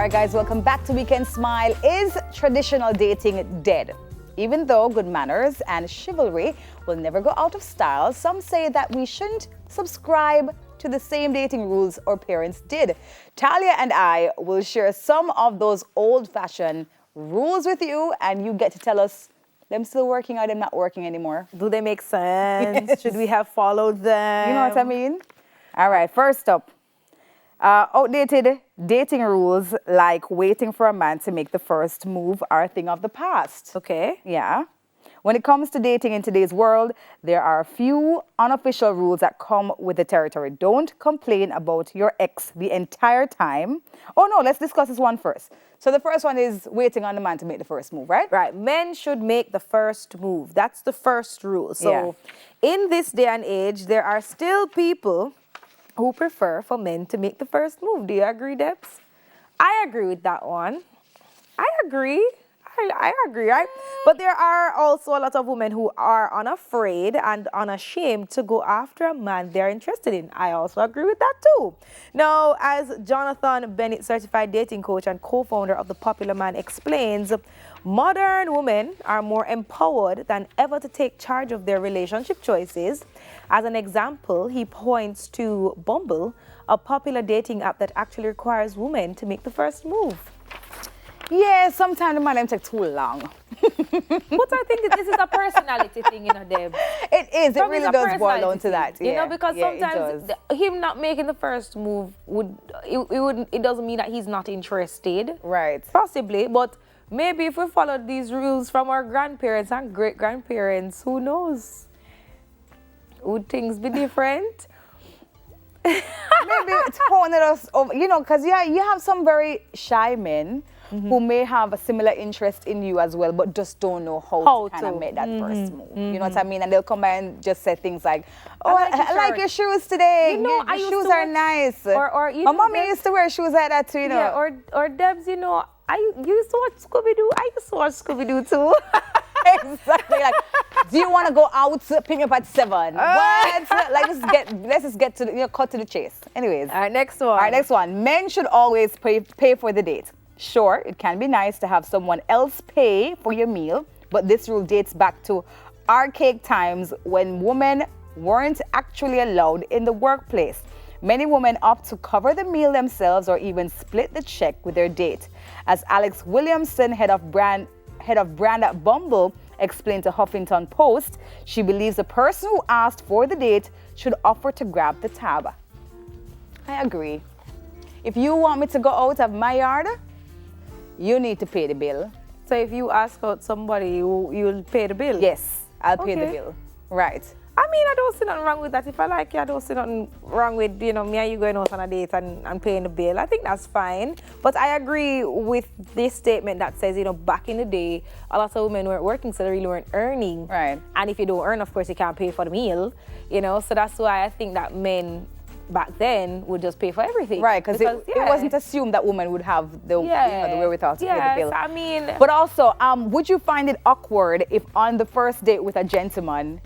All right, guys, welcome back to Weekend Smile. Is traditional dating dead? Even though good manners and chivalry will never go out of style, some say that we shouldn't subscribe to the same dating rules our parents did. Talia and I will share some of those old-fashioned rules with you, and you get to tell us them still working or them not working anymore. Do they make sense? Yes. Should we have followed them? You know what I mean? All right, first up, outdated dating rules like waiting for a man to make the first move are a thing of the past. Okay. Yeah. When it comes to dating in today's world, there are a few unofficial rules that come with the territory. Don't complain about your ex the entire time. Oh no, let's discuss this one first. So the first one is waiting on the man to make the first move, right? Right. Men should make the first move. That's the first rule. So in this day and age, there are still people who prefer for men to make the first move. Do you agree, Debs? I agree with that one. I agree. I agree, right? But there are also a lot of women who are unafraid and unashamed to go after a man they're interested in. I also agree with that too. Now, as Jonathan Bennett, certified dating coach and co-founder of The Popular Man, explains, modern women are more empowered than ever to take charge of their relationship choices. As an example, he points to Bumble, a popular dating app that actually requires women to make the first move. Yeah, sometimes the man them take too long. But I think that this is a personality thing, you know, Deb. It is. It For me, really it's a does boil down personality to that. thing, you know, because Yeah, it sometimes does. him not making the first move it doesn't mean that he's not interested. Right. Possibly, but maybe if we followed these rules from our grandparents and great-grandparents, who knows? Would things be different? Maybe tone us over, you know, because you have some very shy men who may have a similar interest in you as well, but just don't know how to kind of make that first move. You know what I mean? And they'll come by and just say things like, "Oh, I like your shoes today. You know, your shoes are nice." Or you my know, mommy used to wear shoes like that too, you know. Yeah, or Debs, you know, you used to watch Scooby-Doo. I used to watch Scooby-Doo too. Exactly. Like, do you want to go out, pick me up at 7? What? Like, let's just get to the, cut to the chase. Anyways. All right, next one. All right, next one. Men should always pay for the date. Sure, it can be nice to have someone else pay for your meal, but this rule dates back to archaic times when women weren't actually allowed in the workplace. Many women opt to cover the meal themselves or even split the check with their date. As Alex Williamson, head of brand at Bumble, explained to Huffington Post, she believes the person who asked for the date should offer to grab the tab. I agree. If you want me to go out of my yard, you need to pay the bill. So if you ask out somebody, you'll pay the bill? Yes, I'll pay the Okay. bill. Right. I mean, I don't see nothing wrong with that. If I like you, I don't see nothing wrong with, you know, me and you going out on a date and paying the bill. I think that's fine. But I agree with this statement that says, you know, back in the day, a lot of women weren't working, so they really weren't earning. Right. And if you don't earn, of course, you can't pay for the meal, you know. So that's why I think that men back then would just pay for everything. Right, because it wasn't assumed that women would have the, the wherewithal to pay the bill. I mean... But also, would you find it awkward if on the first date with a gentleman,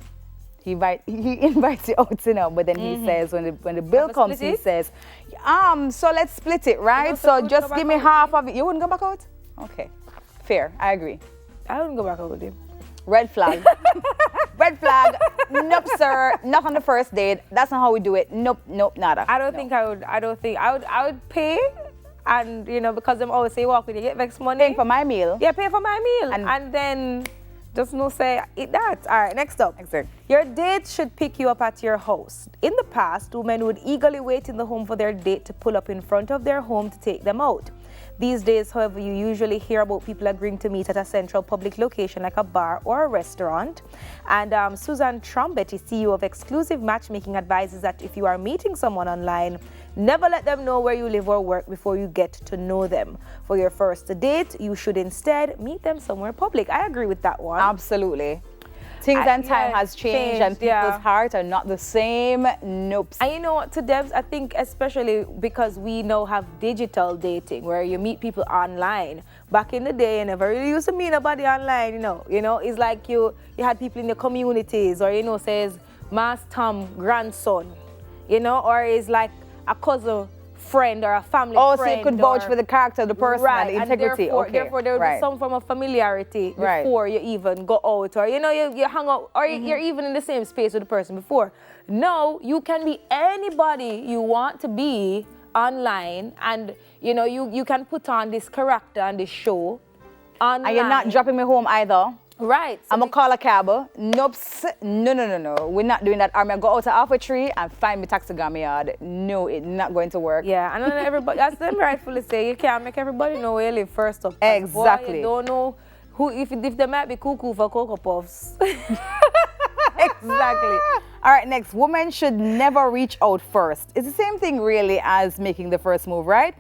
he invites you out, you know, but then he says, when the bill comes, he says, so let's split it, right? You know, so so just give me half of it. You wouldn't go back out? Okay, fair, I agree. I wouldn't go back out with him. Red flag. Red flag. Nope, sir. Not on the first date. That's not how we do it. Nope, nada. I don't think I would. I would pay, and you know, because them always say, "Walk with you get vex money." Paying for my meal. Yeah, pay for my meal, and then just no say eat that. All right, next up. Exactly. Your date should pick you up at your house. In the past, women would eagerly wait in the home for their date to pull up in front of their home to take them out. These days, however, you usually hear about people agreeing to meet at a central public location like a bar or a restaurant. And Susan Trombetti, CEO of Exclusive Matchmaking, advises that if you are meeting someone online, never let them know where you live or work before you get to know them. For your first date, you should instead meet them somewhere public. I agree with that one. Absolutely. Things and time has changed and people's hearts are not the same. Nope. And you know what, to Debs, I think especially because we now have digital dating where you meet people online. Back in the day, you never really used to meet nobody online, you know. It's like you had people in the communities or, you know, says, Mas Tom grandson, you know, or it's like a cousin friend or a family Oh, friend. so you could vouch or- for the character of the person right, and the integrity. therefore, Okay, therefore there would right. be some form of familiarity Right. before you even go out, or you hang out, or you're even in the same space with the person before. No, you can be anybody you want to be online, and you can put on this character and this show online. And you're not dropping me home either. Right. So I'm going to call a cab. Nope. No. We're not doing that. I'm going to go out to Alpha Tree and find me taxi in my yard. No, it's not going to work. Yeah, and then everybody, that's them rightfully say, you can't make everybody know where you live first up. Exactly. Boy, you don't know who, if they might be cuckoo for Cocoa Puffs. Exactly. All right, next. Women should never reach out first. It's the same thing really as making the first move, right?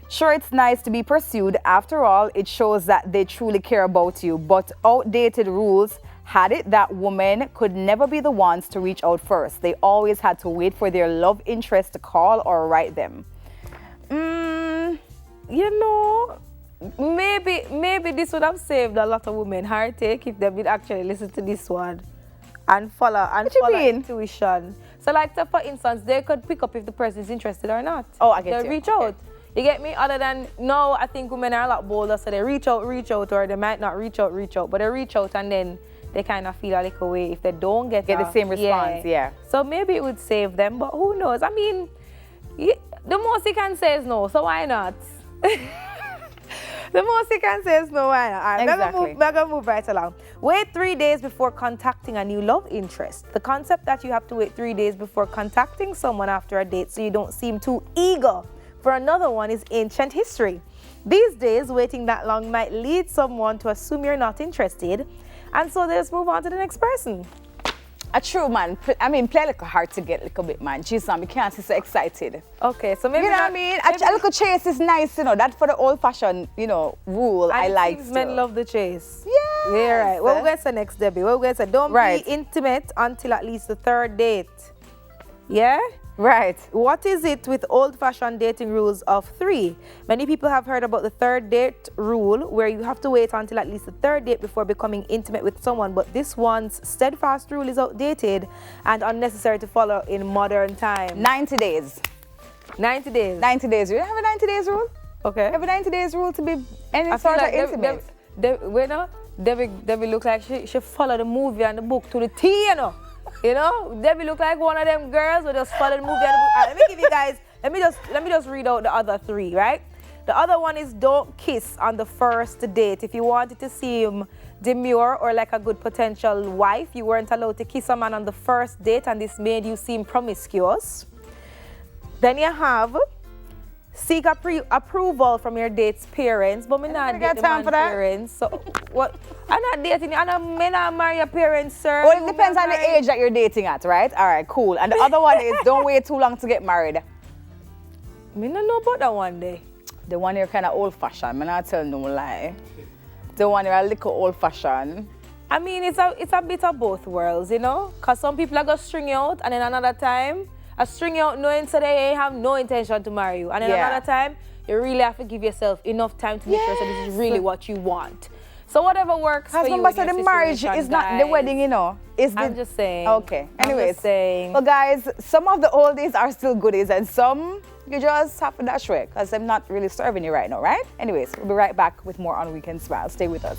Sure, it's nice to be pursued. After all, it shows that they truly care about you. But outdated rules had it that women could never be the ones to reach out first. They always had to wait for their love interest to call or write them. Maybe this would have saved a lot of women heartache if they would actually listen to this one and follow intuition. So like, so for instance, they could pick up if the person is interested or not. Oh, I get They'll you. reach out. You get me? Other than, no, I think women are a lot bolder, so they reach out, or they might not reach out, but they reach out and then they kind of feel a little way if they don't get the same response, yeah. So maybe it would save them, but who knows? I mean, the most you can say is no, so why not? The most you can say is no, why not? All right, Exactly. we're going to move right along. Wait 3 days before contacting a new love interest. The concept that you have to wait 3 days before contacting someone after a date so you don't seem too eager for another one is ancient history. These days, waiting that long might lead someone to assume you're not interested, and so they just move on to the next person. A true man. I mean, play a little hard to get a little bit, man. Jeez, man, we can't be so excited. Okay, so maybe You know what I mean? A little chase is nice, That for the old-fashioned, rule I like. Men love the chase. Yes. Yeah, right. What we're going to say next, Debbie? What we're going to say? Don't Right. be intimate until at least the third date. Yeah? Right. What is it with old-fashioned dating rules of 3? Many people have heard about the third date rule, where you have to wait until at least the third date before becoming intimate with someone. But this one's steadfast rule is outdated and unnecessary to follow in modern times. 90 days. 90 days. 90 days. You don't have a 90 days rule? Okay. You have a 90 days rule to be any I feel sort like of intimate. Debbie look like she follow the movie and the book to the T, Debbie look like one of them girls who just follow the movie and the book. Let me give you guys, let me just read out the other 3, right? The other one is don't kiss on the first date. If you wanted to seem demure or like a good potential wife, you weren't allowed to kiss a man on the first date, and this made you seem promiscuous. Then you have seek approval from your date's parents, but me not date the man's parents. So what? I'm not dating you. I'm not marry your parents, sir. Well, it depends on the age that you're dating at, right? All right, cool. And the other one is don't wait too long to get married. Me not know about that one day. The one you're kind of old-fashioned. I'm not telling no lie. The one you're a little old-fashioned. I mean, it's a bit of both worlds, Because some people are going to string you out, and then another time, I string you out knowing so they have no intention to marry you. And then another time, you really have to give yourself enough time to make sure that this is really what you want. So whatever works for you. Remember, so the marriage is not the wedding, I'm just saying. Okay. Anyways. I'm just saying. Well, guys, some of the oldies are still goodies, and some you just have to dash away because I'm not really serving you right now, right? Anyways, we'll be right back with more on Weekend Smile. Stay with us.